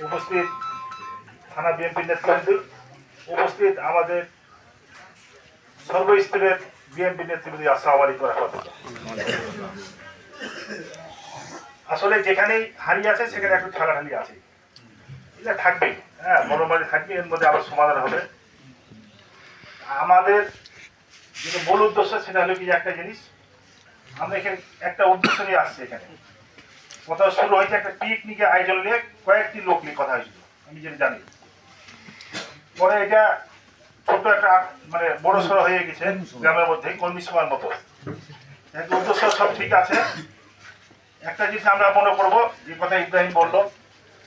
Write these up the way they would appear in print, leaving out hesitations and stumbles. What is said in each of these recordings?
উপস্থিত থানা বিএনপি নেতৃবৃন্দ, উপস্থিত আমাদের সর্বস্তরের বিএনপি নেতৃবৃন্দ, আসসালামু আলাইকুম ওয়া রাহমাতুল্লাহ। আসলে যেখানেই হারিয়ে আছে সেখানে একটু ঠেলাঠালি আছে, এটা থাকবেই, হ্যাঁ, মনোমালি থাকবে, এর মধ্যে আবার সমাধান হবে। আমাদের যেটা মূল উদ্দেশ্য সেটা হলো কি একটা জিনিস, আমরা এখানে একটা উদ্দেশ্য নিয়ে আসছি। এখানে কথা শুরু হয়েছে একটা পিকনিকের আয়োজন নিয়ে, কয়েকটি লোক নিয়ে কথা হয়েছিল, আমি যেটা জানি। পরে এটা ছোট একটা মানে বড় সড়ো হয়ে গেছে গ্রামের মধ্যে, কর্মী সভার মতো। উদ্দেশ্য সব ঠিক আছে, একটা জিনিস আমরা মনে করবো, যে কথা ইব্রাহিম বললো,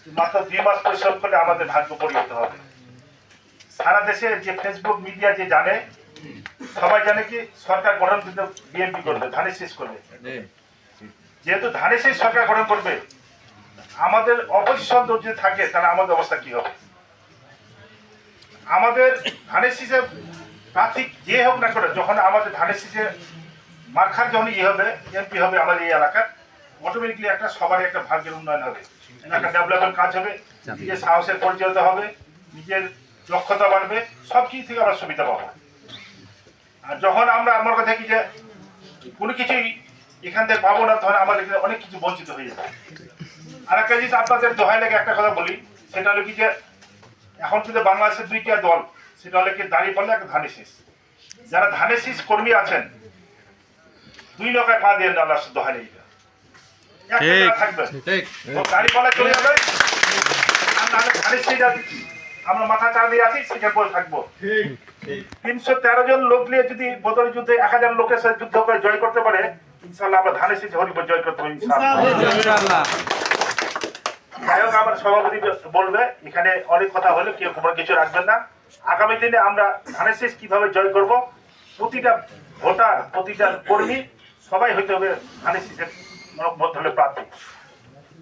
মাত্র 2 মাস পরিশ্রম করলে আমাদের ভাগ্য পরিবর্তন হবে। সারা দেশে যে ফেসবুক মিডিয়া যে জানে, সবাই জানে কি সরকার গঠন কিন্তু বিএনপি করবে, ধানের শেষ করবে। যেহেতু ধানের শেষ সরকার গঠন করবে, আমাদের অপোজিশন দল যদি থাকে তাহলে আমাদের অবস্থা কি হবে? আমাদের ধানের শীষে প্রার্থী যে হোক না করে, যখন আমাদের ধানের শীষে মার্খার যখন হবে, এমপি হবে আমাদের এই এলাকার, অটোমেটিকলি একটা সবার একটা ভাগ্যের উন্নয়ন হবে, একটা ডেভেলপমেন্ট কাজ হবে, নিজের সাহসের পরিচয়তা হবে, নিজের দক্ষতা বাড়বে, সব কিছু থেকে আমরা সুবিধা পাবো। আর যখন আমরা আমার কথা কি যে কোনো কিছুই এখান থেকে পাবো না, তখন আমাদের অনেক কিছু বঞ্চিত হয়ে যাবে। আর একটা জিনিস আপনাদের দোহাই লাগে একটা কথা বলি, সেটা হলো কি যে এখন কিন্তু বাংলাদেশের 2টা দল, সেটা হলো কি দাঁড়িপাল্লা, একটা ধানের শীষ। যারা ধানের শীষ কর্মী আছেন, 2 নৌকায় পা দিয়ে আল্লাহ দোহাই নেই, থাকবে দাঁড়িপাল্লা চলে যাবে, আর নাহলে ধানের শীষ আমরা মাথা চা দিয়ে আছি, সেখানে পরে থাকবো। 313 জন লোক নিয়ে যদি বদরের যুদ্ধে 1000 লোকের সাথে যুদ্ধ করে জয় করতে পারে, ইনশাআল্লাহ আমরা ধানের শীষ হরিপুর জয় করতে পারি ইনশাআল্লাহ। যাই হোক, আমার সভাপতি বলবে, এখানে অনেক কথা হলে কেউ কোনো কিছু রাখবেন না। আগামী দিনে আমরা ধানের শীষ কিভাবে জয় করব, প্রতিটা ভোটার, প্রতিটা কর্মী সবাই হইতে হবে ধানের শীষের মধ্যে প্রার্থী,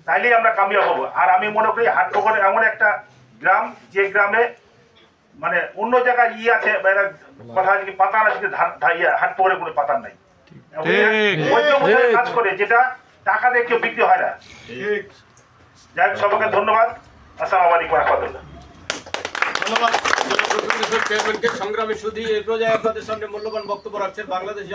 তাইলেই আমরা কামিয়াব হবো। আর আমি মনে করি হাটপুকুর এমন একটা গ্রাম, যে গ্রামে মানে অন্য জায়গায় আছে, কথা আছে কি পাতা আছে, হাটপুকুরে কোনো পাতা নাই, কাজ করে, যেটা টাকা দিয়ে কেউ বিক্রি হয় না। যাই হোক, সবাইকে ধন্যবাদ, আসসালামু আলাইকুম ওয়া রাহমাতুল্লাহ। ধন্যবাদ। চেয়ারম্যানকে সংগ্রামী সুধী এই পর্যায়ে আপনাদের সামনে মূল্যবান বক্তব্য রাখছেন বাংলাদেশ